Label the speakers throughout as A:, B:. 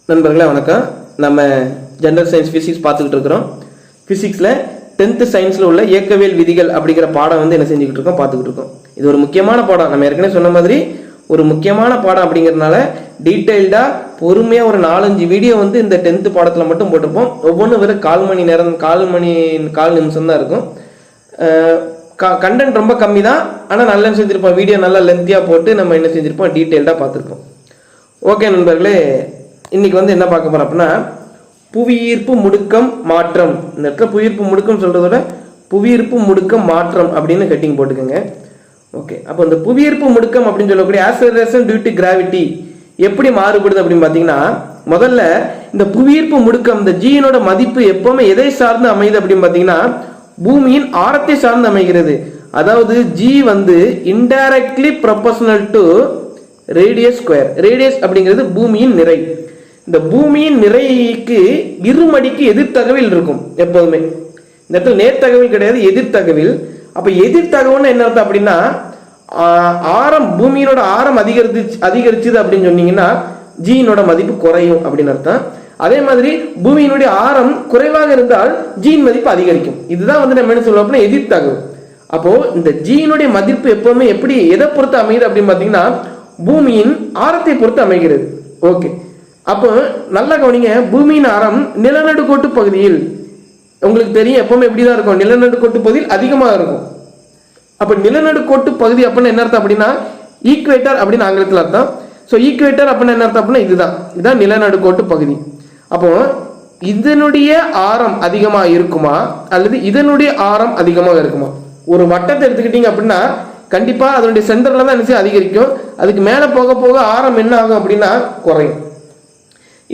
A: நண்பர்களே வணக்கம். நம்ம ஜெனரல் சயின்ஸ் பிசிக்ஸ் பார்த்துக்கிட்டு இருக்கிறோம். பிசிக்ஸில் 10th சயின்ஸில் உள்ள இயக்கவியல் விதிகள் அப்படிங்கிற பாடம் என்ன செஞ்சுக்கிட்டு இருக்கோம், பார்த்துக்கிட்டு இருக்கோம். இது ஒரு முக்கியமான பாடம். நம்ம ஏற்கனவே சொன்ன மாதிரி ஒரு முக்கியமான பாடம் அப்படிங்கிறதுனால டீட்டெயில்டாக பொறுமையாக ஒரு 4-5 வீடியோ இந்த 10th பாடத்தில் மட்டும் போட்டிருப்போம். ஒவ்வொன்றும் வெறும் 4 மணி நேரம் 4 நிமிஷம் தான் இருக்கும். கண்டென்ட் ரொம்ப கம்மி தான், ஆனால் நல்லா செஞ்சுருப்போம். வீடியோ நல்லா லென்த்தியாக போட்டு நம்ம என்ன செஞ்சுருப்போம், டீட்டெயில்டாக பார்த்துருப்போம். ஓகே நண்பர்களே, இன்னைக்கு என்ன பார்க்க போறோம் அப்படின்னா புவியீர்ப்பு முடுக்கம் மாற்றம். இந்த இடத்துல புவியீர்ப்பு முடுக்கம் சொல்றதோட புவியீர்ப்பு முடுக்கம் மாற்றம் அப்படின்னு ஹெட்டிங் போட்டுக்கோங்க. ஓகே, அப்போ இந்த புவியீர்ப்பு முடுக்கம் அப்படின்னு சொல்லக்கூடிய ஆக்ஸலரேஷன் டியூ டு கிராவிட்டி எப்படி மாறுபடுது அப்படின்னு பார்த்தீங்கன்னா, முதல்ல இந்த புவியீர்ப்பு முடுக்கம் இந்த ஜியினோட மதிப்பு எப்பவுமே எதை சார்ந்து அமையுது அப்படின்னு பார்த்தீங்கன்னா பூமியின் ஆரத்தை சார்ந்து அமைகிறது. அதாவது G indirectly proportional to radius square. Radius அப்படிங்கிறது பூமியின் நிறை. இந்த பூமியின் நிறைக்கு இருமடிக்கு எதிர்த்தகவில் இருக்கும் எப்போதுமே. இந்த இடத்துல நேர்த்தகவில் கிடையாது, எதிர்த்தகவில். அப்ப எதிர்த்தகவுன்னு என்ன அர்த்தம் அப்படின்னா, ஆரம் பூமியினோட ஆரம் அதிகரிச்சுது அப்படின்னு சொன்னீங்கன்னா ஜியினோட மதிப்பு குறையும் அப்படின்னு அர்த்தம். அதே மாதிரி பூமியினுடைய ஆரம் குறைவாக இருந்தால் ஜியின் மதிப்பு அதிகரிக்கும். இதுதான் நம்ம என்ன சொல்லுவோம் அப்படின்னா எதிர்த்தகவு. அப்போ இந்த ஜியினுடைய மதிப்பு எப்பவுமே எப்படி எதை பொறுத்து அமையுது அப்படின்னு பாத்தீங்கன்னா பூமியின் ஆரத்தை பொறுத்து அமைகிறது. ஓகே, அப்போ நல்லா கவனிங்க. பூமியின் ஆரம் நிலநடுக்கோட்டு பகுதியில் உங்களுக்கு தெரியும் எப்பவுமே எப்படிதான் இருக்கும், நிலநடுக்கோட்டு பகுதியில் அதிகமாக இருக்கும். அப்ப நிலநடுக்கோட்டு பகுதி அப்படின்னு என்ன அர்த்தம் அப்படின்னா ஈக்குவேட்டர் அப்படின்னு ஆங்கிலத்தில் அர்த்தம். ஸோ ஈக்குவேட்டர் அப்படின்னு என்ன அர்த்தம் அப்படின்னா இதுதான் நிலநடுக்கோட்டு பகுதி. அப்போ இதனுடைய ஆரம் அதிகமாக இருக்குமா அல்லது இதனுடைய ஆரம் அதிகமாக இருக்குமா? ஒரு வட்டத்தை எடுத்துக்கிட்டீங்க அப்படின்னா கண்டிப்பா அதனுடைய சென்டர்ல தான் என்ன அதிகரிக்கும். அதுக்கு மேல போக போக ஆரம் என்ன ஆகும் அப்படின்னா குறையும்.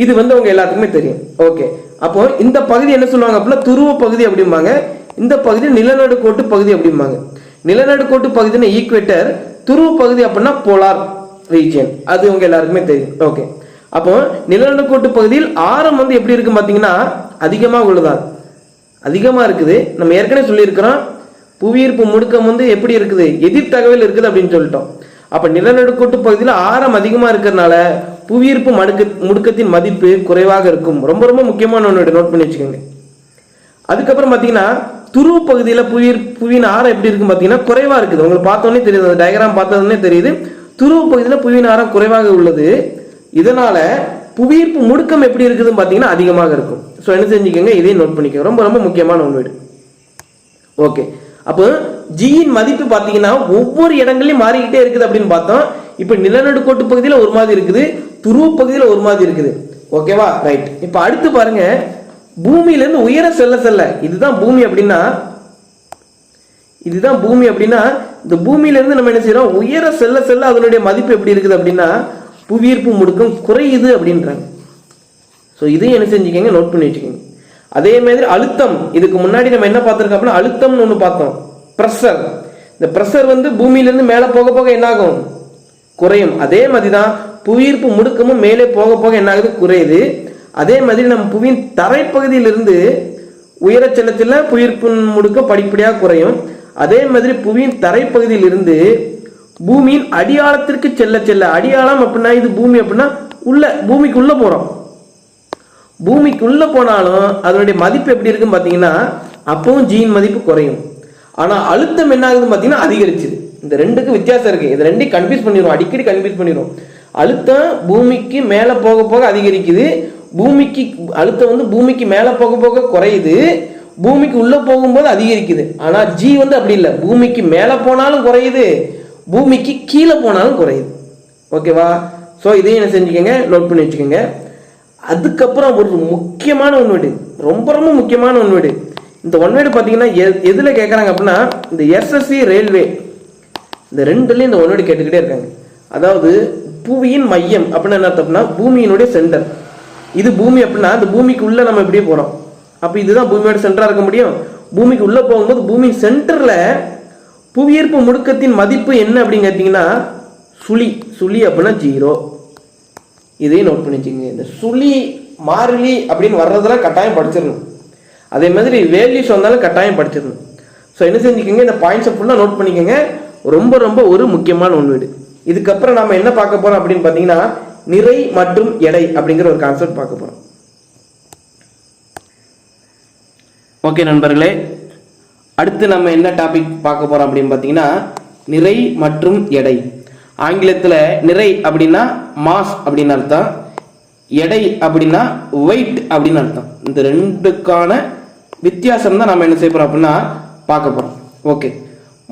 A: இது உங்க எல்லாத்துக்குமே தெரியும். ஓகே, அப்போ இந்த பகுதி என்ன சொல்லுவாங்க அப்படின்னா துருவ பகுதி அப்படிம்பாங்க. இந்த பகுதி நிலநடுக்கோட்டு பகுதி அப்படிம்பாங்க. நிலநடுக்கோட்டு பகுதினா ஈக்குவேட்டர், துருவ பகுதி அப்படின்னா போலார் ரீஜியன். அது உங்க எல்லாருக்குமே தெரியும். ஓகே, அப்போ நிலநடுக்கோட்டு பகுதியில் ஆரம் எப்படி இருக்கு பாத்தீங்கன்னா அதிகமாக உள்ளதால் அதிகமா இருக்குது. நம்ம ஏற்கனவே சொல்லியிருக்கிறோம் புவியீர்ப்பு முடுக்கம் எப்படி இருக்குது, எதிர்த்தகவில் இருக்குது அப்படின்னு சொல்லிட்டோம். அப்ப நிலநடுக்கோட்டு பகுதியில் ஆரம் அதிகமா இருக்கிறதுனால புவியீர்ப்பு முடுக்கத்தின் மதிப்பு குறைவாக இருக்கும். ரொம்ப ரொம்ப முக்கியமான ஒன்று நோட் பண்ணி வச்சுக்கோங்க. அதுக்கப்புறம் பாத்தீங்கன்னா துருவ பகுதியில புவியின் ஆரம் எப்படி இருக்கு பாத்தீங்கன்னா குறைவா இருக்குது. உங்களுக்கு பார்த்தோன்னே தெரியுது, அந்த டயக்ராம் பார்த்தோன்னே தெரியுது துருவ பகுதியில புவியின் ஆரம் குறைவாக உள்ளது. இதனால புவியீர்ப்பு முடுக்கம் எப்படி இருக்குதுன்னு பாத்தீங்கன்னா அதிகமாக இருக்கும். ஸோ என்ன செஞ்சுக்கோங்க, இதையும் நோட் பண்ணிக்கோங்க. ரொம்ப ரொம்ப முக்கியமான ஒன்று. ஓகே, அப்போ ஜியின் மதிப்பு பாத்தீங்கன்னா ஒவ்வொரு இடங்களையும் மாறிக்கிட்டே இருக்குது அப்படின்னு பார்த்தோம். இப்ப நிலநடுக்கோட்டு பகுதியில ஒரு மாதிரி இருக்குது, துருவ பகுதியில ஒரு மாதிரி இருக்குது. ஓகேவா, ரைட். இப்ப அடுத்து பாருங்க, பூமியில இருந்து உயர செல்ல இதுதான் பூமி அப்படின்னா இந்த பூமியில இருந்து நம்ம என்ன செய்யறோம், உயர செல்ல அதனுடைய மதிப்பு எப்படி இருக்குது அப்படின்னா புவியீர்ப்பு முடுக்கம் குறையுது அப்படின்றாங்க. ஸோ இதையும் என்ன செஞ்சுக்கோங்க, நோட் பண்ணி வச்சுக்கோங்க. அதே மாதிரி அழுத்தம், இதுக்கு முன்னாடி நம்ம என்ன பார்த்திருக்கோம் அப்படின்னா அழுத்தம்னு ஒன்று பார்த்தோம், பிரஷர். இந்த பிரஷர் பூமியிலிருந்து மேலே போக போக என்ன ஆகும், குறையும். அதே மாதிரி தான் புவியீர்ப்பு முடுக்கமும் மேலே போக போக என்ன ஆகுது, குறையுது. அதே மாதிரி நம்ம புவியின் தரைப்பகுதியிலிருந்து உயர செல்ல புவியீர்ப்பு முடுக்கம் படிப்படியாக குறையும். அதே மாதிரி புவியின் தரைப்பகுதியிலிருந்து பூமியின் அடியாளத்திற்கு செல்ல அடியாளம் அப்படின்னா இது பூமி அப்படின்னா பூமிக்குள்ள போறோம். பூமிக்குள்ள போனாலும் அதனுடைய மதிப்பு எப்படி இருக்குன்னு பாத்தீங்கன்னா அப்பவும் ஜியின் மதிப்பு குறையும். ஆனா அழுத்தம் என்ன ஆகுதுன்னு பாத்தீங்கன்னா அதிகரிச்சுது. இந்த ரெண்டுக்கு வித்தியாசம் இருக்கு. இது ரெண்டையும் கன்ஃபியூஸ் பண்ணிடுவோம், அடிக்கடி கன்ஃபியூஸ் பண்ணிடுவோம். அழுத்தம் பூமிக்கு மேல போக போக அதிகரிக்குது, அழுத்தம் பூமிக்கு மேல போக போக குறையுது, பூமிக்கு உள்ள போகும்போது அதிகரிக்குது. ஆனா ஜி அப்படி இல்லை, பூமிக்கு மேல போனாலும் குறையுது, பூமிக்கு கீழே போனாலும் குறையுது. ஓகேவா, ஸோ இதையும் என்ன செஞ்சுக்கோங்க, நோட் பண்ணி வச்சுக்கோங்க. அதுக்கப்புறம் ஒரு முக்கியமான ஒன்வேடு, ரொம்ப ரொம்ப முக்கியமான ஒன்வேடு. இந்த ஒன்வேடு பார்த்தீங்கன்னா எதுல கேட்குறாங்க அப்படின்னா இந்த எஸ்எஸ்சி ரயில்வே, இந்த ரெண்டுலேயும் இந்த ஒன்வேடு கேட்டுக்கிட்டே இருக்காங்க. அதாவது புவியின் மையம் அப்படின்னா என்ன அர்த்தம்னா பூமியினுடைய சென்டர். இது பூமி அப்படின்னா இந்த பூமிக்கு உள்ள நம்ம எப்படியே போறோம். அப்போ இதுதான் பூமியோட சென்டரா இருக்க முடியும். பூமிக்கு உள்ள போகும்போது பூமியின் சென்டர்ல புவியீர்ப்பு முடுக்கத்தின் மதிப்பு என்ன அப்படின்னு கேட்டீங்கன்னா சுழி அப்படின்னா 0. இதையும் நோட் பண்ணி வச்சுக்கோங்க. இந்த சுழி மாறிலி அப்படின்னு வர்றதெல்லாம் கட்டாயம் படிச்சிடணும். அதே மாதிரி வேல்யூஸ் வந்தாலும் கட்டாயம் படிச்சிடணும். ஸோ என்ன செஞ்சுக்கோங்க, இந்த பாயிண்ட்ஸை ஃபுல்லாக நோட் பண்ணிக்கோங்க. ரொம்ப ரொம்ப ஒரு முக்கியமான ஒன்று. இதுக்கப்புறம் நம்ம என்ன பார்க்க போறோம் அப்படின்னு பார்த்தீங்கன்னா நிறை மற்றும் எடை அப்படிங்கிற ஒரு கான்செப்ட் பார்க்க போறோம். ஓகே நண்பர்களே, அடுத்து நம்ம என்ன டாபிக் பார்க்க போறோம் அப்படின்னு பார்த்தீங்கன்னா நிறை மற்றும் எடை. ஆங்கிலத்தில் நிறை அப்படின்னா மாஸ் அப்படின்னு அர்த்தம், எடை அப்படின்னா வெயிட் அப்படின்னு அர்த்தம். இந்த ரெண்டுக்கான வித்தியாசம் தான் நம்ம என்ன செய்ய போறோம் அப்படின்னா பார்க்க போறோம். ஓகே,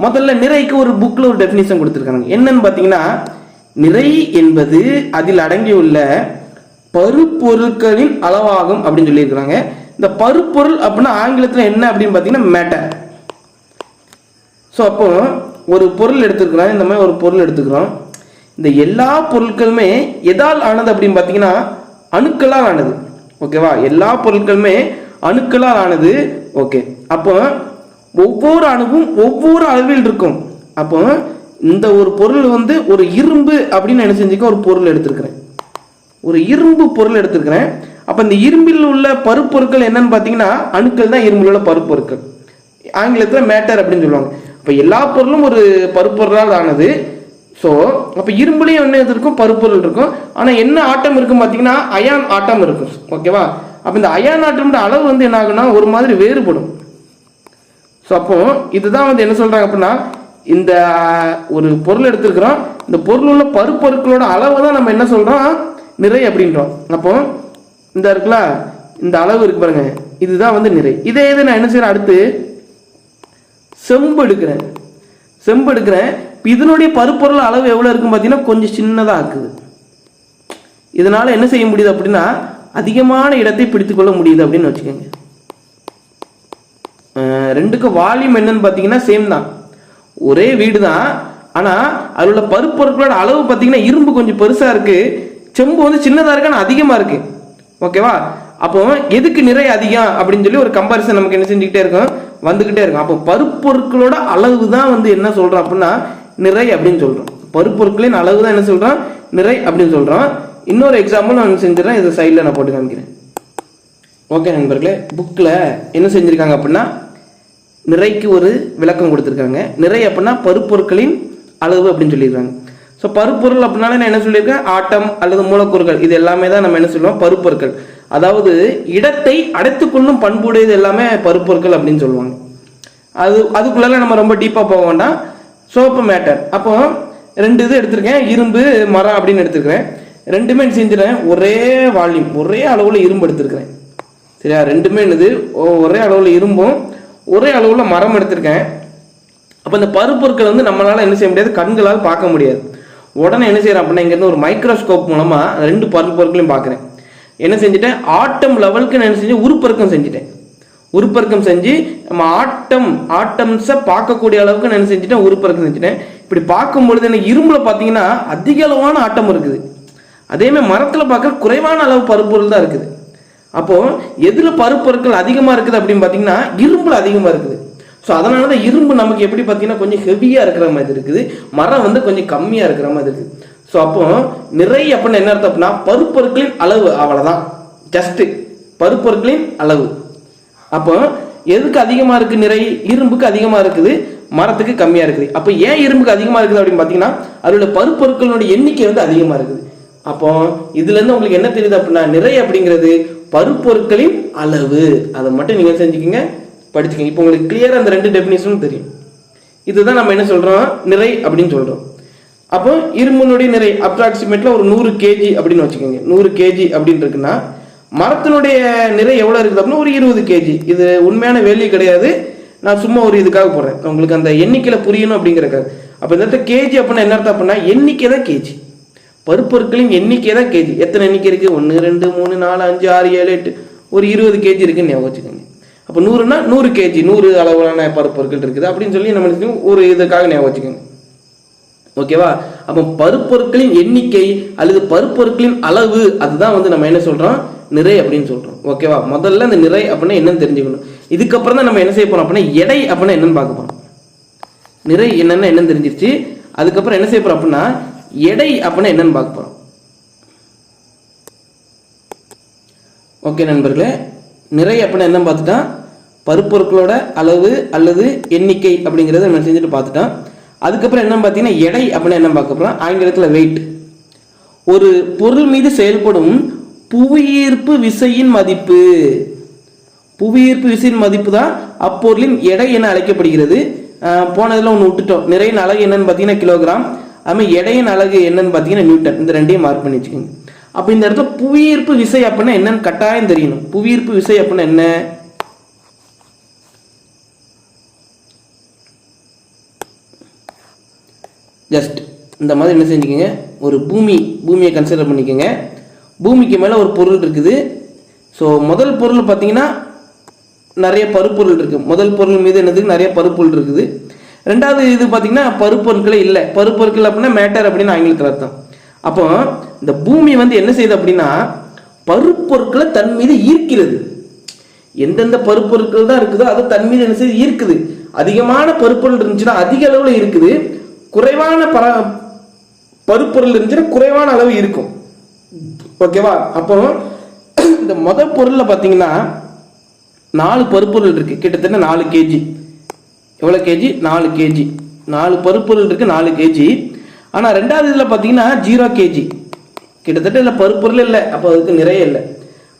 A: முதல்ல நிறைக்கு ஒரு புக்ல ஒரு டெஃபினிஷன் கொடுத்துருக்காங்க. என்னன்னு பார்த்தீங்கன்னா நிறை என்பது அதில் அடங்கியுள்ள பருப்பொருட்களின் அளவாகும் அப்படின்னு சொல்லியிருக்கிறாங்க. இந்த பருப்பொருள் அப்படின்னா ஆங்கிலத்தில் என்ன அப்படின்னு பார்த்தீங்கன்னா மேட்டர். ஸோ அப்போ ஒரு பொருள் எடுத்துக்கிறோம், இந்த மாதிரி ஒரு பொருள் எடுத்துக்கிறோம். இந்த எல்லா பொருட்களுமே எதால் ஆனது அப்படின்னு பார்த்தீங்கன்னா அணுக்களால் ஆனது. ஓகேவா, எல்லா பொருட்களுமே அணுக்களால் ஆனது. ஓகே, அப்போ ஒவ்வொரு அணுவும் ஒவ்வொரு அளவில் இருக்கும். அப்போ இந்த ஒரு பொருள் வந்து ஒரு இரும்பு அப்படின்னு என்ன செஞ்சுக்க ஒரு பொருள் எடுத்திருக்கிறேன், ஒரு இரும்பு பொருள் எடுத்திருக்கிறேன். அப்போ இந்த இரும்பில் உள்ள பருப்பொருட்கள் என்னன்னு பார்த்தீங்கன்னா அணுக்கள் தான் இரும்பில் உள்ள பருப்பொருட்கள், ஆங்கிலத்தில் மேட்டர் அப்படின்னு சொல்லுவாங்க. இப்போ எல்லா பொருளும் ஒரு பருப்பொருளால் ஆனது. ஸோ அப்போ இரும்புலையும் என்ன இருக்கும், பருப்பொருள் இருக்கும். ஆனால் என்ன ஆட்டம் இருக்கும் பார்த்தீங்கன்னா அயான் ஆட்டம் இருக்கும். ஓகேவா, அப்போ இந்த அயான் ஆட்டம்ன்ற அளவு வந்து என்ன ஆகுனா ஒரு மாதிரி வேறுபடும். ஸோ அப்போ இதுதான் வந்து என்ன சொல்றாங்க அப்படின்னா இந்த ஒரு பொருள் எடுத்துருக்கிறோம், இந்த பொருள் உள்ள பருப்பொருட்களோட அளவை தான் நம்ம என்ன சொல்றோம் நிறை அப்படின்றோம். அப்போ இந்த இருக்குல்ல இந்த அளவு இருக்கு பாருங்க, இதுதான் வந்து நிறை. இதே இது நான் என்ன செய்யறேன், அடுத்து செம்பு எடுக்கிறேன். செம்பு எடுக்கிறேன், இதனுடைய பருப்பொருள் அளவு எவ்வளவு இருக்கும் பார்த்தீங்கன்னா கொஞ்சம் சின்னதாக இருக்குது. இதனால என்ன செய்ய முடியுது அப்படின்னா அதிகமான இடத்தை பிடித்துக் கொள்ள முடியுது அப்படின்னு வச்சுக்கோங்க. ரெண்டுக்கு வால்யூம் என்னன்னு பார்த்தீங்கன்னா சேம் தான், ஒரே வீடு தான். ஆனால் அதில் உள்ள பருப்பொருட்களோட அளவு பார்த்தீங்கன்னா இரும்பு கொஞ்சம் பெருசாக இருக்கு, செம்பு வந்து சின்னதாக இருக்கு ஆனால் அதிகமாக இருக்கு. ஓகேவா, அப்போ எதுக்கு நிறை அதிகம் அப்படின்னு சொல்லி ஒரு கம்பாரிசன் நமக்கு என்ன செஞ்சுக்கிட்டே இருக்கும், வந்துகிட்டே இருக்கும். அப்போ பருப்பொருட்களோட அளவு தான் வந்து என்ன சொல்றோம் அப்படின்னா நிறை அப்படின்னு சொல்றோம். பருப்பொருட்களின் அளவு தான் என்ன சொல்றோம், நிறை அப்படின்னு சொல்றோம். இன்னொரு எக்ஸாம்பிள் நான் செஞ்சிடறேன், இதை சைடில் நான் போட்டு காமிக்கிறேன். ஓகே நண்பர்களே, புக்கில் என்ன செஞ்சுருக்காங்க அப்படின்னா நிறைக்கு ஒரு விளக்கம் கொடுத்துருக்காங்க. நிறை அப்படின்னா பருப்பொருட்களின் அளவு அப்படின்னு சொல்லியிருக்காங்க. ஸோ பருப்பொருள் அப்படின்னால நான் என்ன சொல்லியிருக்கேன், ஆட்டம் அல்லது மூலக்கூறுகள் இது எல்லாமே தான் நம்ம என்ன சொல்லுவோம் பருப்பொருட்கள். அதாவது இடத்தை அடைத்துக்கொள்ளும் பண்புடையது எல்லாமே பருப்பொருட்கள் அப்படின்னு சொல்லுவாங்க. அதுக்குள்ள நம்ம ரொம்ப டீப்பாக போக வேண்டாம். Soap matter. அப்போ ரெண்டு இது எடுத்திருக்கேன், இரும்பு மரம் அப்படின்னு எடுத்துருக்கிறேன். ரெண்டுமே செஞ்சுறேன் ஒரே வால்யூம், ஒரே அளவுல இரும்பு எடுத்திருக்கிறேன். சரியா, ரெண்டுமே என்னது ஒரே அளவுல இரும்பும் ஒரே அளவுல மரம் எடுத்திருக்கேன். அப்போ இந்த பருப்பொருட்கள் வந்து நம்மளால என்ன செய்ய முடியாது, கண்களால் பார்க்க முடியாது. உடனே என்ன செய்யறேன் அப்படின்னா இங்க இருந்து ஒரு மைக்ரோஸ்கோப் மூலமா ரெண்டு பருப்பொருட்களையும் பார்க்குறேன். என்ன செஞ்சுட்டேன், ஆட்டம் லெவலுக்கு நான் என்ன செஞ்சேன், உருப்பெருக்கம் செஞ்சுட்டேன். உருப்பெருக்கம் செஞ்சு நம்ம ஆட்டம்ஸை பார்க்கக்கூடிய அளவுக்கு நான் என்ன செஞ்சுட்டேன், உருப்பெருக்கம் செஞ்சுட்டேன். இப்படி பார்க்கும் பொழுது எனக்கு இரும்புல பார்த்தீங்கன்னா அதிக அளவான ஆட்டம் இருக்குது, அதேமாதிரி மரத்தில் பார்க்க குறைவான அளவு பருப்பொருள் தான் இருக்குது. அப்போ எதுல பருப்பொருட்கள் அதிகமா இருக்குது அப்படின்னு பார்த்தீங்கன்னா இரும்புல அதிகமா இருக்குது. ஸோ அதனால தான் இரும்பு நமக்கு எப்படி பார்த்தீங்கன்னா கொஞ்சம் ஹெவியா இருக்கிற மாதிரி இருக்குது, மரம் வந்து கொஞ்சம் கம்மியா இருக்கிற மாதிரி இருக்குது. ஸோ அப்போ நிறை அப்படின்னு என்ன அர்த்தம் அப்படின்னா பருப்பொருட்களின் அளவு, அவ்வளவுதான், ஜஸ்ட் பருப்பொருட்களின் அளவு. அப்போ எதுக்கு அதிகமா இருக்கு நிறை, இரும்புக்கு அதிகமா இருக்குது, மரத்துக்கு கம்மியா இருக்குது. அப்போ ஏன் இரும்புக்கு அதிகமா இருக்குது அப்படின்னு பார்த்தீங்கன்னா அதோட பருப்பொருட்களோட எண்ணிக்கை வந்து அதிகமா இருக்குது. அப்போ இதுல இருந்து உங்களுக்கு என்ன தெரியுது அப்படின்னா நிறை அப்படிங்கிறது பருப்பொருட்களின் அளவு. அதை மட்டும் நீங்க செஞ்சுக்கிங்க, படிச்சுக்கங்க. இப்போ உங்களுக்கு கிளியரா அந்த ரெண்டு டெபினிஷனும் தெரியும். இதுதான் நம்ம என்ன சொல்றோம், நிறை அப்படின்னு சொல்றோம். அப்போ இரும்பினுடைய நிறை அப்ராக்சிமேட்ல ஒரு 100 kg அப்படின்னு வச்சுக்கோங்க. 100 kg அப்படின்னு இருக்குன்னா மரத்தினுடைய நிறை எவ்வளவு இருக்குது அப்படின்னா ஒரு 20 kg. இது உண்மையான வேல்யூ கிடையாது, நான் சும்மா ஒரு இதுக்காக போடுறேன், உங்களுக்கு அந்த எண்ணிக்கையில புரியணும் அப்படிங்கிறக்காக. அப்ப இந்த இடத்துல கேஜி அப்படின்னா என்ன அர்த்தம் அப்படின்னா எண்ணிக்கை தான் கேஜி, பருப்பொருட்களின் எண்ணிக்கை தான் கேஜி. எத்தனை எண்ணிக்கை இருக்கு, 1 2 3 4 5 6 7 8, ஒரு 20 kg இருக்குன்னு ஞாபகம் வச்சுக்கோங்க. அப்போ 100னா 100 kg, 100 அளவிலான பருப்பொருட்கள் இருக்குது அப்படின்னு சொல்லி நம்மளுக்கு ஒரு இதுக்காக ஞாபகம் வச்சுக்கோங்க. ஓகேவா, அப்போ பருப்பொருட்களின் எண்ணிக்கை அல்லது பருப்பொருட்களின் அளவு, அதுதான் வந்து நம்ம என்ன சொல்றோம், நிறை அப்படின்னு சொல்றோம். ஓகேவா, முதல்ல இந்த நிறை அப்படின்னா என்னன்னு தெரிஞ்சுக்கணும். இதுக்கப்புறம் தான் நம்ம என்ன செய்ய போறோம் அப்படின்னா எடை அப்படின்னா என்னன்னு பார்க்க போறோம். நிறை என்னன்னு தெரிஞ்சிருச்சு, அதுக்கப்புறம் என்ன செய்ய போறோம் அப்படின்னா எடை அப்படின்னா என்னன்னு பார்க்க போறோம். ஓகே நண்பர்களே, நிறை அப்படின்னா என்ன பார்த்துட்டா பருப்பொருட்களோட அளவு அல்லது எண்ணிக்கை அப்படிங்கிறத நம்ம செஞ்சுட்டு பார்த்துட்டோம். அதுக்கப்புறம் என்ன பார்த்தீங்கன்னா எடை அப்படின்னா என்ன பார்க்க போறோம், ஆங்கிலத்தில் வெயிட். ஒரு பொருள் மீது செயல்படும் புவியீர்ப்பு விசையின் மதிப்பு. புவியீர்ப்பு விசையின் மதிப்பு தான் அப்பொருளின் எடை என அழைக்கப்படுகிறது. போனதுல ஒன்று விட்டுட்டோம். நிறையின் அலகு என்னன்னு பார்த்தீங்கன்னா கிலோகிராம். அதுமாதிரி எடையின் அலகு என்னன்னு பார்த்தீங்கன்னா நியூட்டன். இந்த ரெண்டையும் மார்க் பண்ணி வச்சுக்கோங்க. அப்போ இந்த இடத்துல புவியீர்ப்பு விசை அப்படின்னா என்னன்னு கட்டாயம் தெரியணும். புவியீர்ப்பு விசை அப்படின்னா என்ன? ஜஸ்ட் இந்த மாதிரி என்ன செஞ்சுக்கோங்க, ஒரு பூமியை கன்சிடர் பண்ணிக்கோங்க. பூமிக்கு மேலே ஒரு பொருள் இருக்குது. ஸோ முதல் பொருள் பார்த்தீங்கன்னா நிறைய பருப்பொருள் இருக்குது. முதல் பொருள் மீது என்னது நிறைய பருப்பொருள் இருக்குது. ரெண்டாவது இது பார்த்தீங்கன்னா பருப்பொருட்களே இல்லை. பருப்பொருட்கள் அப்படின்னா மேட்டர் அப்படின்னு ஆங்கிலத்தில் அர்த்தம். அப்போ இந்த பூமி வந்து என்ன செய்யுது அப்படின்னா பருப்பொருட்களை தன் மீது ஈர்க்கிறது. எந்தெந்த பருப்பொருட்கள் தான் இருக்குதோ அது தன் மீது என்ன செய்யுது, ஈர்க்குது. அதிகமான பருப்பொருள் இருந்துச்சுன்னா அதிக அளவில் இருக்குது. குறைவான பருப்பொருள் இருந்துச்சுன்னா குறைவான அளவு இருக்கும். ஓகேவா? அப்போ இந்த முதல் பொருள்ல பார்த்தீங்கன்னா 4 பருப்பொருள் இருக்கு. கிட்டத்தட்ட 4 கேஜி. எவ்வளோ கேஜி? 4 கேஜி. 4 பருப்பொருள் இருக்கு, 4 கேஜி. ஆனால் ரெண்டாவது இதில் பார்த்தீங்கன்னா 0 கேஜி. கிட்டத்தட்ட இதில் பருப்பொருள் இல்லை. அப்போ அதுக்கு நிறைய இல்லை.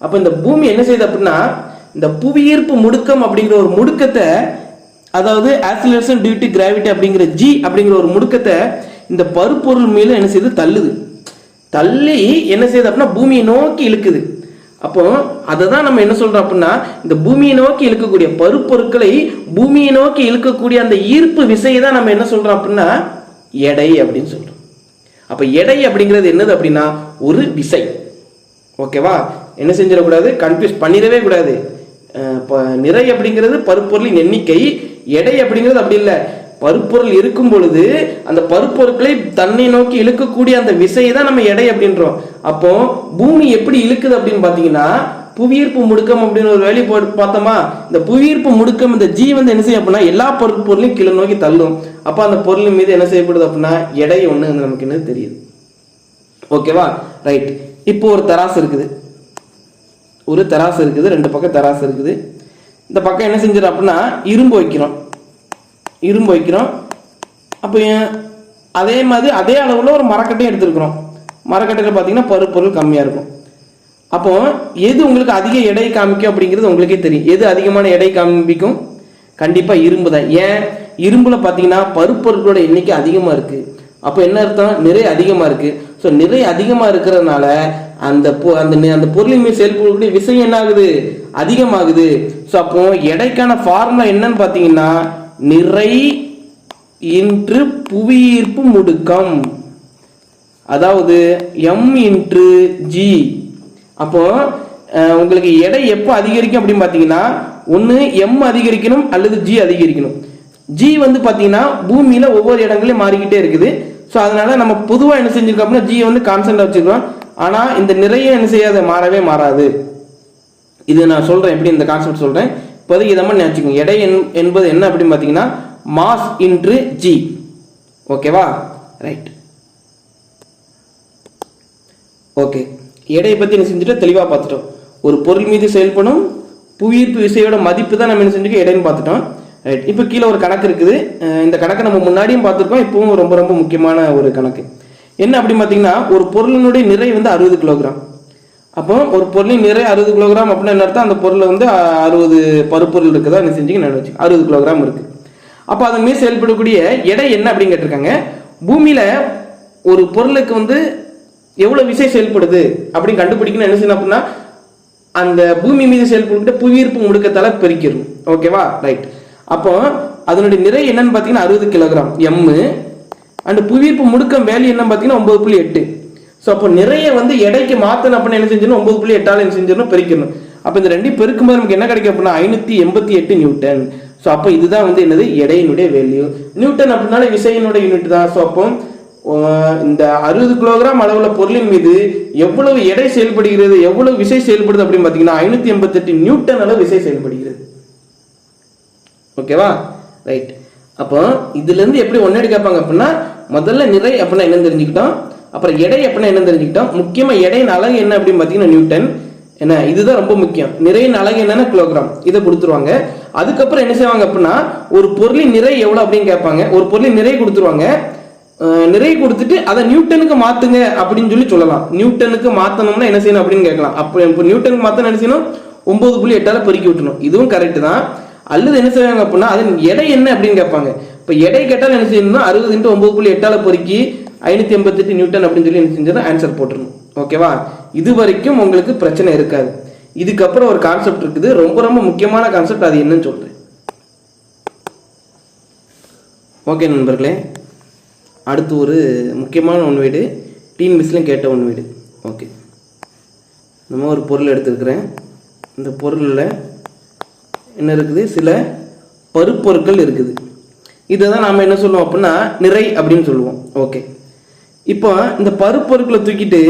A: அப்போ இந்த பூமி என்ன செய்யுது அப்படின்னா இந்த புவியீர்ப்பு முடுக்கம் அப்படிங்கிற ஒரு முடுக்கத்தை, அதாவது ஆக்சிலரேஷன் டியூ டு கிராவிட்டி அப்படிங்கிற ஜி அப்படிங்கிற ஒரு முடுக்கத்தை இந்த பருப்பொருள் மேல என்ன செய்யுது, தள்ளுது. தள்ளி என்ன செய்யுது அப்படின்னா பூமியை நோக்கி இழுக்குது. அப்போ அதை தான் நம்ம என்ன சொல்றோம் அப்படின்னா இந்த பூமியை நோக்கி இழுக்கக்கூடிய பருப்பொருட்களை பூமியை நோக்கி இழுக்கக்கூடிய அந்த ஈர்ப்பு விசையை தான் நம்ம என்ன சொல்றோம் அப்படின்னா எடை அப்படின்னு சொல்றோம். அப்ப எடை அப்படிங்கிறது என்னது அப்படின்னா ஒரு விசை. ஓகேவா? என்ன செஞ்சிடக்கூடாது, கன்ஃபியூஸ் பண்ணிடவே கூடாது. நிறை அப்படிங்கிறது பருப்பொருளின் எண்ணிக்கை, எடை அப்படிங்கிறது அப்படி இல்லை. பருப்பொருள் இருக்கும் பொழுது அந்த பருப்பொருட்களை தன்னை நோக்கி இழுக்கக்கூடிய அந்த விசையை தான் நம்ம எடை அப்படின்றோம். அப்போ பூமி எப்படி இழுக்குது அப்படின்னு பாத்தீங்கன்னா புவியீர்ப்பு முடுக்கம் அப்படின்னு ஒரு வேலையை பார்த்தோமா. இந்த புவியீர்ப்பு முடுக்கம் இந்த ஜி வந்து என்ன செய்யும் அப்படின்னா எல்லா பருப்பொருளையும் கீழே நோக்கி தள்ளும். அப்ப அந்த பொருளின் மீது என்ன செய்யப்படுது அப்படின்னா எடை ஒண்ணு நமக்கு என்ன தெரியுது. ஓகேவா? ரைட். இப்போ ஒரு தராசு இருக்குது. ரெண்டு பக்கம் தராசு இருக்குது. இந்த பக்கம் என்ன செஞ்சிடும் அப்படின்னா இரும்பு வைக்கிறோம். அப்போ அதே மாதிரி அதே அளவில் ஒரு மரக்கட்டையும் எடுத்துருக்குறோம். மரக்கட்டையில் பார்த்தீங்கன்னா பருப்பொருள் கம்மியாக இருக்கும். அப்போ எது உங்களுக்கு அதிக எடை காமிக்கும் அப்படிங்கிறது உங்களுக்கே தெரியும். எது அதிகமான எடை காமிக்கும்? கண்டிப்பாக இரும்பு தான். ஏன்? இரும்புல பார்த்தீங்கன்னா பருப்பொருட்களோட எண்ணிக்கை அதிகமாக இருக்கு. அப்போ என்ன அர்த்தம்? நிறை அதிகமாக இருக்கு. ஸோ நிறை அதிகமாக இருக்கிறதுனால அந்த பொருளின் மீது செயல்படக்கூடிய விசை என்ன ஆகுது, அதிகமாகுது. ஸோ அப்போ எடைக்கான ஃபார்முலா என்னன்னு பார்த்தீங்கன்னா நிறை இன்று புவியீர்ப்பு முடுக்கம், அதாவது எம் இன்று ஜி. அப்போ உங்களுக்கு எடை எப்போ அதிகரிக்கும் அப்படின்னு பார்த்தீங்கன்னா ஒன்று எம் அதிகரிக்கணும் அல்லது ஜி அதிகரிக்கணும். ஜி வந்து பார்த்தீங்கன்னா பூமியில ஒவ்வொரு இடங்களையும் மாறிக்கிட்டே இருக்குது. ஸோ அதனால நம்ம பொதுவாக என்ன செஞ்சிருக்கோம் அப்படின்னா ஜி வந்து கான்ஸ்டன்டா வச்சிருக்கோம். ஆனால் இந்த நிறைய என்ன செய்யாது, மாறவே மாறாது. இது நான் சொல்றேன் எப்படி இந்த கான்செப்ட் சொல்றேன். இப்போதைக்கு இதை மாதிரி நினைச்சுக்கோங்க. எடை என்பது என்ன அப்படின்னு பார்த்தீங்கன்னா மாஸ் இன்ட்ரு ஜி. ஓகேவா? ரைட். ஓகே, எடையை பற்றி என்ன செஞ்சுட்டு தெளிவாக பார்த்துட்டோம். ஒரு பொருள் மீது செயல்படும் புவியீர்ப்பு விசையோட மதிப்பு தான் நம்ம என்ன செஞ்சுக்கோ எடைன்னு பார்த்துட்டோம். ரைட். இப்போ கீழே ஒரு கணக்கு இருக்குது. இந்த கணக்கை நம்ம முன்னாடியும் பார்த்துருக்கோம். இப்பவும் ரொம்ப ரொம்ப முக்கியமான ஒரு கணக்கு. என்ன அப்படின்னு பார்த்தீங்கன்னா ஒரு பொருளினுடைய நிறை வந்து 60 கிலோகிராம். அப்போ ஒரு பொருளின் நிறை 60 கிலோகிராம் அப்படின்னா என்ன அர்த்தம்? அந்த பொருள் வந்து 60 பருப்பொருள் இருக்குதா என்ன செஞ்சீங்க நினைச்சு 60 கிலோகிராம் இருக்கு. அப்போ அதன் மீது செயல்படக்கூடிய எடை என்ன அப்படின்னு கேட்டிருக்காங்க. பூமியில ஒரு பொருளுக்கு வந்து எவ்வளவு விசை செயல்படுது அப்படின்னு கண்டுபிடிக்கணும். என்ன செய்யணும் அப்படின்னா அந்த பூமி மீது செயல்பட்டு புவியீர்ப்பு முடுக்கத்தால பெருக்கிடணும். ஓகேவா? ரைட். அப்போ அதனுடைய நிறை என்னன்னு பார்த்தீங்கன்னா 60 கிலோகிராம் எம். அண்ட் புவியீர்ப்பு முடுக்கம் வேல்யூ என்ன பார்த்தீங்கன்னா 9.8. ஸோ அப்போ நிறைய வந்து எடைக்கு மாற்றணும் அப்படின்னு என்ன செஞ்சிடணும் 9.8 என்ன செஞ்சிடணும் பெருக்கணும். அப்போ இந்த ரெண்டையும் பெருக்கும்போது நமக்கு என்ன கிடைக்கும் அப்படின்னா 588 நியூட்டன். ஸோ அப்போ இதுதான் வந்து என்னது எடையினுடைய வேல்யூ. நியூட்டன் அப்படின்னாலே விசையினுடைய யூனிட் தான். ஸோ அப்போ இந்த 60 கிலோகிராம் அளவுள்ள பொருளின் மீது எவ்வளவு எடை செயல்படுகிறது, எவ்வளவு விசை செயல்படுது அப்படின்னு பார்த்தீங்கன்னா 588 நியூட்டன் அளவு விசை செயல்படுகிறது. ஓகேவா? ரைட். அப்போ இதுல இருந்து எப்படி ஒன்னடி கேட்பாங்க அப்படின்னா முதல்ல நிறை அப்படின்னா என்னன்னு தெரிஞ்சுக்கிட்டோம். அப்புறம் எடை அப்படின்னா என்ன தெரிஞ்சுக்கிட்டோம். முக்கியமா எடையின் அலகு என்ன அப்படின்னு பார்த்தீங்கன்னா நியூட்டன். என்ன இதுதான் ரொம்ப முக்கியம். நிறையின் அலகு என்னன்னா கிலோகிராம். இதை கொடுத்துருவாங்க. அதுக்கப்புறம் என்ன செய்வாங்க அப்படின்னா ஒரு பொருளின் நிறை எவ்வளவு அப்படின்னு கேட்பாங்க. ஒரு பொருளின் நிறை கொடுத்துருவாங்க. நிறை கொடுத்துட்டு அதை நியூட்டனுக்கு மாத்துங்க அப்படின்னு சொல்லலாம். நியூட்டனுக்கு மாத்தணும்னா என்ன செய்யணும் அப்படின்னு கேட்கலாம். அப்போ இப்போ நியூட்டனுக்கு மாத்தணும் என்ன செய்யணும், 9.8ஆல பெருக்கி விட்டுணும். இதுவும் கரெக்ட் தான். அல்லது என்ன செய்வாங்க அப்படின்னா அதன் எடை என்ன அப்படின்னு கேட்பாங்க. இப்போ எடை கேட்டாலும் என்ன செய்யணும்னா 60 × 9.8ஆல பெருக்கி 588 நியூட்டன் அப்படின்னு சொல்லி என்ன செஞ்சா ஆன்சர் போட்டுருணும். ஓகேவா? இது வரைக்கும் உங்களுக்கு பிரச்சனை இருக்காது. இதுக்கப்புறம் ஒரு கான்செப்ட் இருக்குது, ரொம்ப ரொம்ப முக்கியமான கான்செப்ட். அது என்னன்னு சொல்றேன். ஓகே நண்பர்களே, அடுத்து ஒரு முக்கியமான ஒன்வேடு, டிஎன்பிஎஸ்சிலையும் கேட்ட ஒன்வேடு. ஓகே, நம்ம ஒரு பொருள் எடுத்துருக்கிறேன். இந்த பொருளில் என்ன இருக்குது, சில பருப்பொருட்கள் இருக்குது. இதை தான் நாம் என்ன சொல்லுவோம் அப்படின்னா நிறை அப்படின்னு சொல்லுவோம். ஓகே, இப்போ இந்த பருப்பொருட்களை தூக்கிட்டு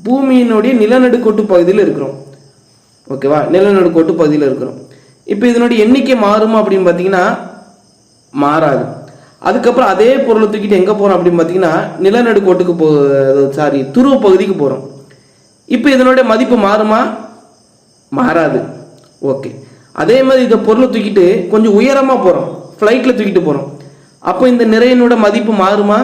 A: பூமியினுடைய நிலநடுக்கோட்டு பகுதியில் இருக்கிறோம். ஓகேவா? நிலநடுக்கோட்டு பகுதியில் இருக்கிறோம். இப்போ இதனுடைய எண்ணிக்கை மாறுமா அப்படின்னு பார்த்தீங்கன்னா மாறாது. அதுக்கப்புறம் அதே பொருளை தூக்கிட்டு எங்கே போகிறோம் அப்படின்னு பார்த்தீங்கன்னா நிலநடுக்கோட்டுக்கு துருவ பகுதிக்கு போகிறோம். இப்போ இதனுடைய மதிப்பு மாறுமா? மாறாது. ஓகே, அதே மாதிரி இந்த பொருளை தூக்கிட்டு கொஞ்சம் உயரமாக போகிறோம், ஃப்ளைட்டில் தூக்கிட்டு போகிறோம். அப்போ இந்த நிறையினோட மதிப்பு மாறுமா?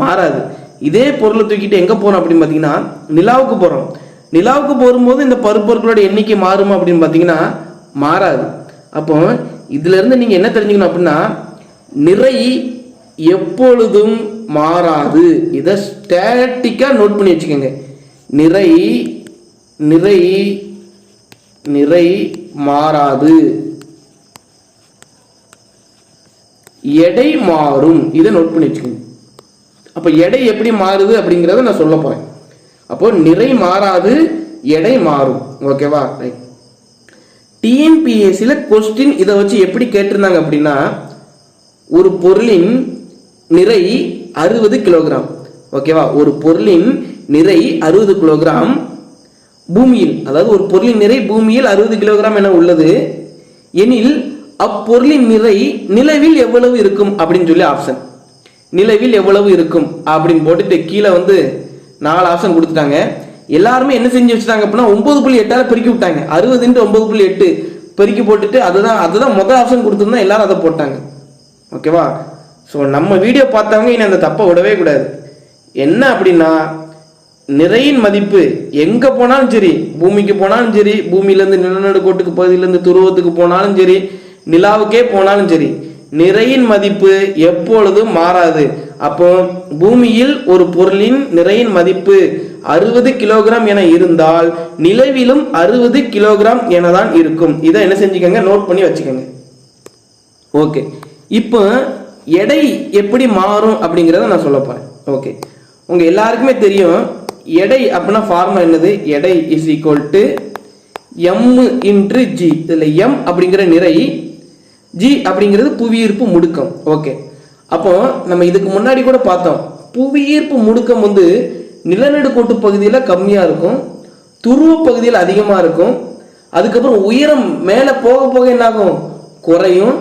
A: மாறாது. இதே பொருளை தூக்கிட்டு எங்கே போகிறோம் அப்படின்னு பார்த்தீங்கன்னா நிலாவுக்கு போகிறோம். நிலாவுக்கு போகும்போது இந்த பருப்பொருட்களோட எண்ணிக்கை மாறுமா அப்படின்னு பார்த்தீங்கன்னா மாறாது. அப்போ இதுல இருந்து நீங்க என்ன தெரிஞ்சுக்கணும் அப்படின்னா நிறை எப்பொழுதும் மாறாது. இதை ஸ்டாட்டிக்கா நோட் பண்ணி வச்சுக்கோங்க. நிறை நிறை நிறை மாறாது, எடை மாறும். இதை நோட் பண்ணி வச்சுக்கோங்க. அப்ப எடை எப்படி மாறுது அப்படிங்கிறத நான் சொல்ல போறேன். அப்போ நிறை மாறாது, எடை மாறும். ஓகேவா? ரைட். டிஎன்பிஎஸ்சில கொஸ்டின் இதை வச்சு எப்படி கேட்டிருந்தாங்க அப்படின்னா ஒரு பொருளின் நிறை 60 கிலோகிராம். ஓகேவா? ஒரு பொருளின் நிறை 60 கிலோகிராம் பூமியில், அதாவது ஒரு பொருளின் நிறை பூமியில் 60 கிலோகிராம் என உள்ளது எனில் அப்பொருளின் நிறை நிலவில் எவ்வளவு இருக்கும் அப்படின்னு சொல்லி ஆப்ஷன். நிலவில் எவ்வளவு இருக்கும் அப்படின்னு போட்டுட்டு கீழே 4 ஆப்ஷன் கொடுத்துட்டாங்க. எல்லாருமே என்ன செஞ்சு வச்சுட்டாங்க அப்படின்னா 9.8ஆல பெருக்கி விட்டாங்க. 60 × 9.8 பெருக்கி போட்டுட்டு அதுதான் முதல் ஆப்ஷன் கொடுத்துருந்தா எல்லாரும் அதை போட்டாங்க. ஓகேவா? ஸோ நம்ம வீடியோ பார்த்தவங்க இனி அந்த தப்பை விடவே கூடாது. என்ன அப்படின்னா நிறையின் மதிப்பு எங்க போனாலும் சரி, பூமிக்கு போனாலும் சரி, பூமியிலேருந்து நிலநடுக்கோட்டுக்கு பகுதியிலேருந்து துருவத்துக்கு போனாலும் சரி, நிலாவுக்கே போனாலும் சரி, நிறையின் மதிப்பு எப்பொழுதும் மாறாது. அப்போ பூமியில் ஒரு பொருளின் நிறையின் மதிப்பு 60 கிலோகிராம் என இருந்தால் நிலவிலும் 60 கிலோகிராம் எனதான் இருக்கும். இதை என்ன செஞ்சுக்கோங்க, நோட் பண்ணி வச்சுக்கோங்க. ஓகே, இப்போ எடை எப்படி மாறும் அப்படிங்கிறத நான் சொல்ல போறேன். ஓகே, உங்க எல்லாருக்குமே தெரியும் எடை அப்படின்னா ஃபார்முலா என்னது? எடை is equal to m × g. இதுல m அப்படிங்கிற நிறை, g அப்படிங்கிறது புவியீர்ப்பு முடுக்கம். ஓகே, அப்போ நம்ம இதுக்கு முன்னாடி கூட பார்த்தோம், புவியீர்ப்பு முடுக்கம் நிலநடுக்கோட்டு பகுதியில் கம்மியா இருக்கும், துருவ பகுதியில் அதிகமா இருக்கும். அதுக்கப்புறம் உயரம் மேல போக போக என்ன ஆகும்? குறையும்.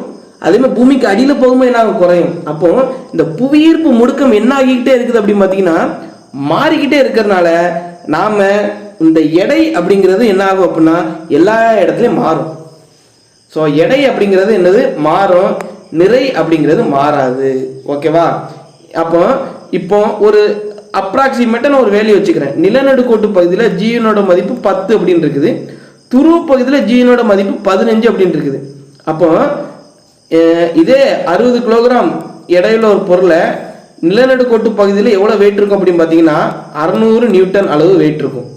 A: அதே மாதிரி பூமிக்கு அடியில போகும்போது என்ன ஆகும்? குறையும். அப்போ இந்த புவியீர்ப்பு முடுக்கம் என்ன ஆகிக்கிட்டே இருக்குது அப்படின்னு பார்த்தீங்கன்னா மாறிக்கிட்டே இருக்கிறதுனால நாம இந்த எடை அப்படிங்கிறது என்ன ஆகும் அப்படின்னா எல்லா இடத்துலையும் மாறும். ஸோ எடை அப்படிங்கிறது என்னது? மாறும். நிறை அப்படிங்கிறது மாறாது. ஓகேவா? அப்போ இப்போ ஒரு அப்ராக்சிமேட்டான ஒரு வேல்யூ வச்சுக்கிறேன். நிலநடுக்கோட்டு பகுதியில் ஜியினோட மதிப்பு 10 அப்படின்னு இருக்குது, துருவ பகுதியில் ஜியினோட மதிப்பு 15 அப்படின்னு இருக்குது. அப்போ இதே 60 கிலோகிராம் எடையுள்ள ஒரு பொருளை நிலநடுக்கோட்டு பகுதியில் எவ்வளோ வெயிட் இருக்கும் அப்படின்னு பார்த்தீங்கன்னா 600 நியூட்டன் அளவு வெயிட் இருக்கும்.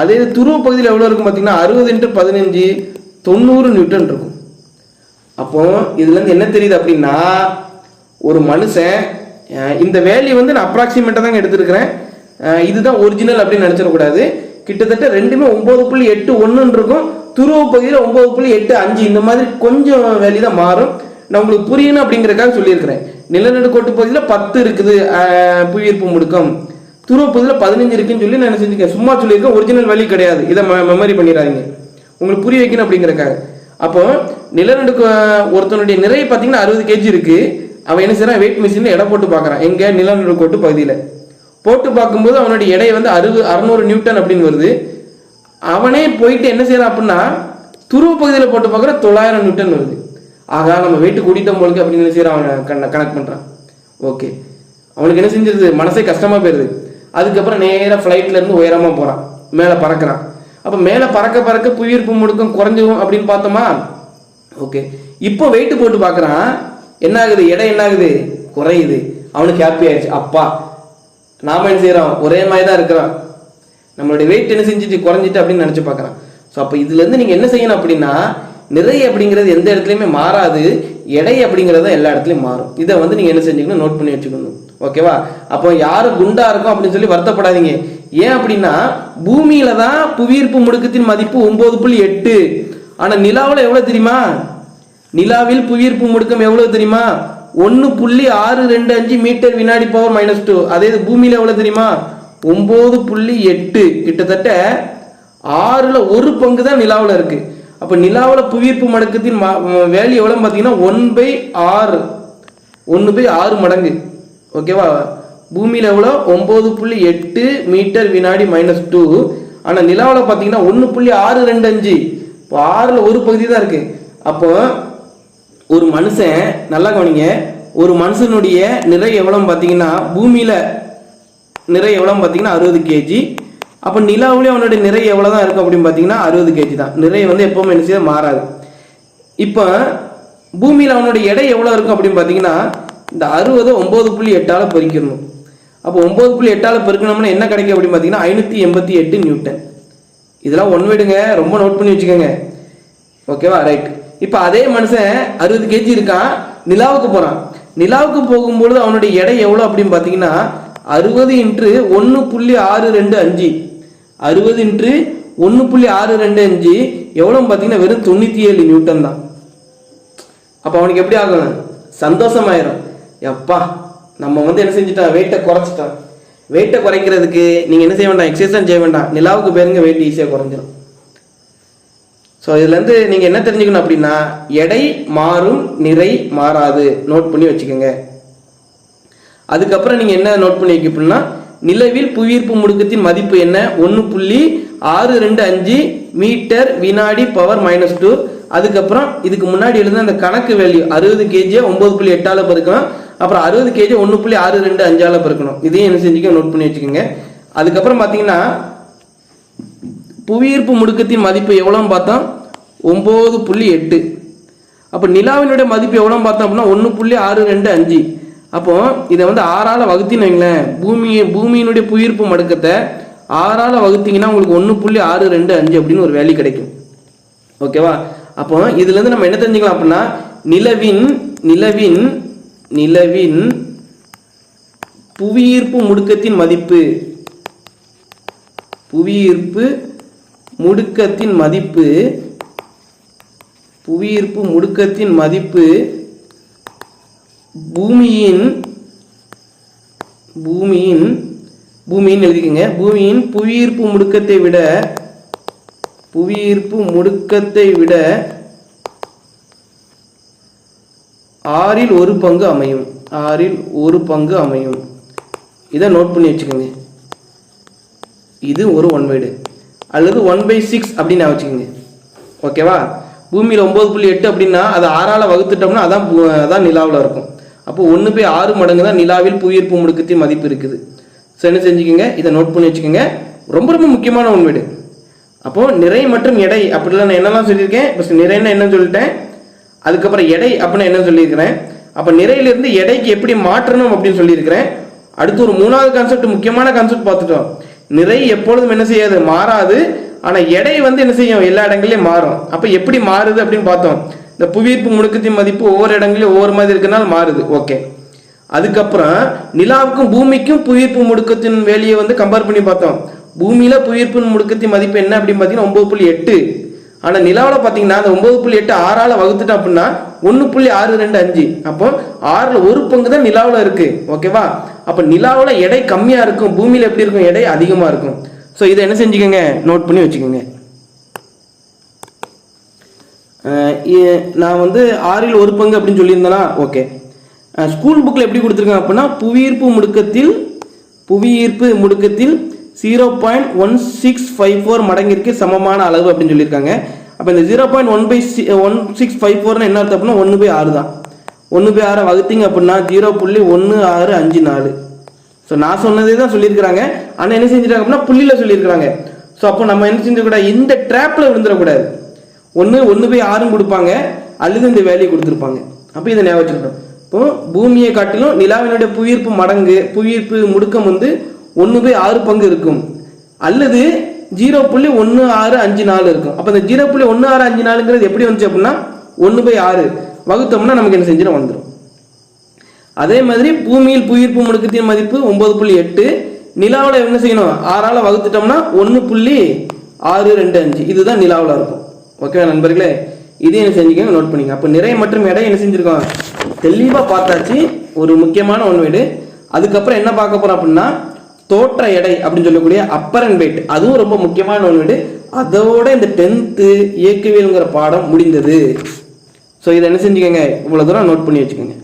A: அதே துருவ பகுதியில் எவ்வளோ இருக்கும் பார்த்தீங்கன்னா 60 × 15 90 நியூட்டன் இருக்கும். அப்போ இதுல இருந்து என்ன தெரியுது அப்படின்னா ஒரு மனுஷன் இந்த வேல்யூ நான் அப்ராக்சிமேட்டா தாங்க எடுத்திருக்கிறேன், இதுதான் ஒரிஜினல் அப்படின்னு நினைச்சிடக்கூடாது. கிட்டத்தட்ட ரெண்டுமே 9.81 இருக்கும், துருவ பகுதியில் 9.85 இந்த மாதிரி கொஞ்சம் வேல்யூ தான் மாறும். நான் உங்களுக்கு புரியணும் அப்படிங்கிறதுக்காக சொல்லியிருக்கிறேன். நிலநடுக்கோட்டு பகுதியில் 10 இருக்குது புவியீர்ப்பு முடுக்கம், துருவ பகுதியில் 15 இருக்குன்னு சொல்லி நான் செஞ்சுக்கேன். சும்மா சொல்லியிருக்கேன், ஒரிஜினல் வேல்யூ கிடையாது. இதை மெமரி பண்ணிடாதீங்க, உங்களுக்கு புரிய வைக்கணும் அப்படிங்கிறக்காக. அப்போ நிலநடுக்க ஒருத்தனுடைய நிறை பார்த்தீங்கன்னா 60 kg இருக்கு. அவன் என்ன செய்யறான்? வெயிட் மிஷின்ல எடை போட்டு பார்க்கறான். எங்க? நிலநடுக்கோட்டு பகுதியில் போட்டு பார்க்கும்போது அவனுடைய எடை 600 நியூட்டன் அப்படின்னு வருது. அவனே போயிட்டு என்ன செய்யறான் அப்படின்னா துருவ பகுதியில் போட்டு பார்க்குற 900 நியூட்டன் வருது. ஆகா, நம்ம வெயிட் கூட்டிட்டோம் போலுக்கு அப்படின்னு என்ன செய்யறான்? அவன் கனெக்ட் பண்றான். ஓகே, அவனுக்கு என்ன செஞ்சிருது, மனசே கஷ்டமா போயிருது. அதுக்கப்புறம் நேராக ஃப்ளைட்ல இருந்து உயரமா போறான், மேலே பறக்கிறான். அப்போ மேலே பறக்க பறக்க புவியீர்ப்பு முடுக்கம் குறைஞ்சிரும் அப்படின்னு பார்த்தோமா. ஓகே, இப்போ வெயிட் போட்டு பார்க்குறான், என்ன ஆகுது, எடை என்ன ஆகுது, குறையுது. அவனுக்கு ஹாப்பி ஆயிடுச்சு. அப்பா நாம என்ன செய்யறோம், ஒரே மாதிரி தான் இருக்கிறோம், நம்மளுடைய வெயிட் என்ன செஞ்சுட்டு குறைஞ்சிட்டு அப்படின்னு நினைச்சு பார்க்குறான். ஸோ அப்போ இதுல இருந்து நீங்க என்ன செய்யணும் அப்படின்னா, நிறை அப்படிங்கிறது எந்த இடத்துலையுமே மாறாது, எடை அப்படிங்கிறது எல்லா இடத்துலையும் மாறும். இதை வந்து நீங்க என்ன செஞ்சுக்கணும், நோட் பண்ணி வச்சுக்கணும். ஓகேவா? அப்போ யாரு குண்டா இருக்கும் அப்படின்னு சொல்லி வருத்தப்படாதீங்க. ஏன் அப்படின்னா, பூமியில தான் புவியீர்ப்பு முடுக்கத்தின் மதிப்பு 9.8. ஆனா நிலாவில் எவ்வளவு தெரியுமா, நிலாவில் புவியீர்ப்பு முடுக்கம் எவ்வளவு தெரியுமா, 1.625 மீட்டர் வினாடி பவர் -2. அதே இது பூமியில எவ்வளவு தெரியுமா, 9.8. கிட்டத்தட்ட 6ல் 1 பங்கு தான் நிலாவில் இருக்கு. அப்ப நிலாவில் புவியீர்ப்பு முடுக்கத்தின் வேல்யூ எவ்வளவு பார்த்தீங்கன்னா 1/6 மடங்கு. ஓகேவா? பூமியில எவ்வளோ, 9.8 மீட்டர் வினாடி -2. ஆனா நிலாவில் பார்த்தீங்கன்னா 1.625. இப்போ 6ல் 1 பகுதி தான் இருக்கு. அப்போ ஒரு மனுஷன், நல்லா கவனிங்க, ஒரு மனுஷனுடைய நிறை எவ்வளவு பார்த்தீங்கன்னா, பூமியில நிறை எவ்வளவு பார்த்தீங்கன்னா 60 kg. அப்போ நிலாவிலே அவனுடைய நிறை எவ்வளவுதான் இருக்கும் அப்படின்னு பார்த்தீங்கன்னா 60 kg தான். நிறை வந்து எப்பவுமே என்ன செய்ய மாறாது. இப்போ பூமியில அவனுடைய எடை எவ்வளவு இருக்கும் அப்படின்னு பார்த்தீங்கன்னா, இந்த 60 9.8ஆல பெருக்கிடணும். அப்போ 9.8ஆல பெருக்கணும்னா என்ன கிடைக்கும் அப்படின்னு பார்த்தீங்கன்னா 588 நியூட்டன். இதெல்லாம் ஒன் வேடுங்க, ரொம்ப நோட் பண்ணி வச்சுக்கோங்க. ஓகேவா? ரைட். இப்போ அதே மனுஷன் 60 kg இருக்கான், நிலாவுக்கு போறான். நிலாவுக்கு போகும்பொழுது அவனுடைய எடை எவ்வளவு அப்படின்னு பார்த்தீங்கன்னா 60 × 1.625. 60 × 1.625 எவ்வளவு பார்த்தீங்கன்னா வெறும் 97 நியூட்டன் தான். அப்போ அவனுக்கு எப்படி ஆகும், சந்தோஷமாயிரும். எப்பா நம்ம வந்து என்ன செஞ்சுட்டோம், வெயிட்டை குறைச்சிட்டோம். வெயிட்டை குறைக்கிறதுக்கு நீங்கள் என்ன செய்ய வேண்டாம், எக்ஸசைஸ் செய்ய வேண்டாம், நிலாவுக்கு போயிருங்க, வெயிட் ஈஸியாக குறைஞ்சிடும். ஸோ இதுலேருந்து நீங்கள் என்ன தெரிஞ்சுக்கணும் அப்படின்னா, எடை மாறும், நிறை மாறாது. நோட் பண்ணி வச்சுக்கோங்க. அதுக்கப்புறம் நீங்கள் என்ன நோட் பண்ணி வைக்கணும்னா, நிலவில் புவியீர்ப்பு முடுக்கத்தின் மதிப்பு என்ன, 1.625 மீட்டர் வினாடி பவர் -2. அதுக்கப்புறம் இதுக்கு முன்னாடி எழுந்த அந்த கணக்கு வேல்யூ 60 kg 9.8ஆல பெருக்கணும். அப்புறம் 60 kg 1.625ஆல பெருக்கணும். இதையும் என்ன செஞ்சுக்க, நோட் பண்ணி வச்சுக்கோங்க. அதுக்கப்புறம் பார்த்தீங்கன்னா புவியீர்ப்பு முடுக்கத்தின் மதிப்பு எவ்வளோன்னு பார்த்தோம், 9.8. அப்போ நிலாவினுடைய மதிப்பு எவ்வளோன்னு பார்த்தோம் அப்படின்னா 1.625. அப்போ இதை வந்து 6ஆல வகுத்தின்னு வைங்களேன், பூமியினுடைய புவியீர்ப்பு முடுக்கத்தை 6ஆல வகுத்தீங்கன்னா உங்களுக்கு 1.625 அப்படின்னு ஒரு வேல்யூ கிடைக்கும். ஓகேவா? அப்போ இதுல இருந்து நம்ம என்ன தெரிஞ்சுக்கலாம் அப்படின்னா, நிலவின் புவியீர்ப்பு முடுக்கத்தின் மதிப்பு, புவியீர்ப்பு முடுக்கத்தின் மதிப்பு பூமியின் எழுதிக்கங்க. பூமியின் புவியீர்ப்பு முடுக்கத்தை விட 6ல் 1 பங்கு அமையும். 6ல் 1 பங்கு அமையும். இதை நோட் பண்ணி வச்சுக்கோங்க. இது ஒரு ஒன் வேர்டு அல்லது 1/6 அப்படின்னு வச்சுக்கோங்க. ஓகேவா? பூமியில் 9.8 அப்படின்னா அதை 6ஆல வகுத்துட்டோம்னா அதான் நிலாவில் இருக்கும். அப்போ 1/6 மடங்கு தான் நிலாவில் புவியீர்ப்பு முடுக்கத்தின் மதிப்பு இருக்குது. ஸோ என்ன செஞ்சுக்கோங்க, இதை நோட் பண்ணி வச்சுக்கோங்க. ரொம்ப ரொம்ப முக்கியமான ஒன் வேர்டு. அப்போ நிறை மற்றும் எடை அப்படிலாம் நான் என்னெல்லாம் சொல்லியிருக்கேன். இப்போ நிறைன்னா என்னன்னு சொல்லிட்டேன், அதுக்கப்புறம் எடை அப்படின்னா என்னன்னு சொல்லியிருக்கிறேன். அப்போ நிறையிலிருந்து எடைக்கு எப்படி மாற்றணும் அப்படின்னு சொல்லியிருக்கிறேன். அடுத்து ஒரு 3வது கான்செப்ட், முக்கியமான கான்செப்ட் பார்த்துட்டோம். நிறை எப்பொழுதும் என்ன செய்யாது, மாறாது. ஆனால் எடை வந்து என்ன செய்யும், எல்லா இடங்களையும் மாறும். அப்போ எப்படி மாறுது அப்படின்னு பார்த்தோம். இந்த புவியீர்ப்பு முடுக்கத்தின் மதிப்பு ஒவ்வொரு இடங்களையும் ஒவ்வொரு மாதிரி இருக்கனால மாறுது. ஓகே. அதுக்கப்புறம் நிலாவுக்கும் பூமிக்கும் புவியீர்ப்பு முடுக்கத்தின் வேலையை வந்து கம்பேர் பண்ணி பார்த்தோம். பூமியில புவியீர்ப்பு முடுக்கத்தின் மதிப்பு என்ன அப்படின்னு பார்த்தீங்கன்னா 9.8. ஆனால் நிலாவில் பார்த்தீங்கன்னா அந்த 9.8 6ஆல வகுத்துட்டோம் அப்படின்னா 1.625. அப்போ 6ல் 1 பங்கு தான் நிலாவில் இருக்கு. ஓகேவா? அப்போ நிலாவில் எடை கம்மியாக இருக்கும், பூமியில் எப்படி இருக்கும், எடை அதிகமாக இருக்கும். ஸோ இதை என்ன செஞ்சுக்கோங்க, நோட் பண்ணி வச்சுக்கோங்க. நான் வந்து 6ல் 1 பங்கு அப்படின்னு சொல்லியிருந்தேனா. ஓகே. ஸ்கூல் புக்கில் எப்படி கொடுத்துருக்காங்க அப்படின்னா, புவியீர்ப்பு முடுக்கத்தில் 0.1654 மடங்கிற்கு சமமான அளவு அப்படின்னு சொல்லியிருக்காங்க. அப்போ இந்த 0.1654 என்ன அர்த்தம் அப்படின்னா 1/6 தான். 1/6 வகுத்தீங்க அப்படின்னா 0.1654. ஸோ நான் சொன்னதே தான் சொல்லியிருக்கிறாங்க. ஆனால் என்ன செஞ்சிருக்காங்க அப்படின்னா புள்ளியில் சொல்லியிருக்கிறாங்க. ஸோ அப்போ நம்ம என்ன செஞ்சிடக்கூடாது, இந்த ட்ராப்பில் விழுந்துடக்கூடாது. 1/6 கொடுப்பாங்க அல்லது இந்த வேல்யூ கொடுத்துருப்பாங்க. அப்போ இதை ஞாபகம் வச்சுக்கணும். இப்போ பூமியை காட்டிலும் நிலாவினுடைய புவியீர்ப்பு மடங்கு புவியீர்ப்பு முடுக்கம் வந்து 1/6 பங்கு இருக்கும் அல்லது 0.1654 இருக்கும். அப்போ இந்த 0.1654ங்கிறது எப்படி வந்துச்சு அப்படின்னா 1/6 வகுத்தோம்னா நமக்கு என்ன செஞ்சிடும் வந்துடும். அதே மாதிரி பூமியில் புவியீர்ப்பு முடுக்கத்தின் மதிப்பு 9.8, நிலாவில் என்ன செய்யணும் 6ஆல வகுத்துட்டோம்னா 1.625. இதுதான் நிலாவில் இருக்கும். ஓகேவா நண்பர்களே, இதே என்ன செஞ்சுக்கோங்க, நோட் பண்ணிங்க. அப்போ நிறை மற்றும் எடை என்ன செஞ்சிருக்கோம் தெளிவாக பார்த்தாச்சு. ஒரு முக்கியமான ஒன்வேடு. அதுக்கப்புறம் என்ன பார்க்க போறோம் அப்படின்னா தோற்ற எடை அப்படின்னு சொல்லக்கூடிய அப்பர் அண்ட் வெயிட். அதுவும் ரொம்ப முக்கியமான ஒன்வேடு. அதோட இந்த 10th இயக்கவியல்ங்கிற பாடம் முடிந்தது. ஸோ இதை என்ன செஞ்சுக்கோங்க, இவ்வளோ தூரம் நோட் பண்ணி வச்சுக்கோங்க.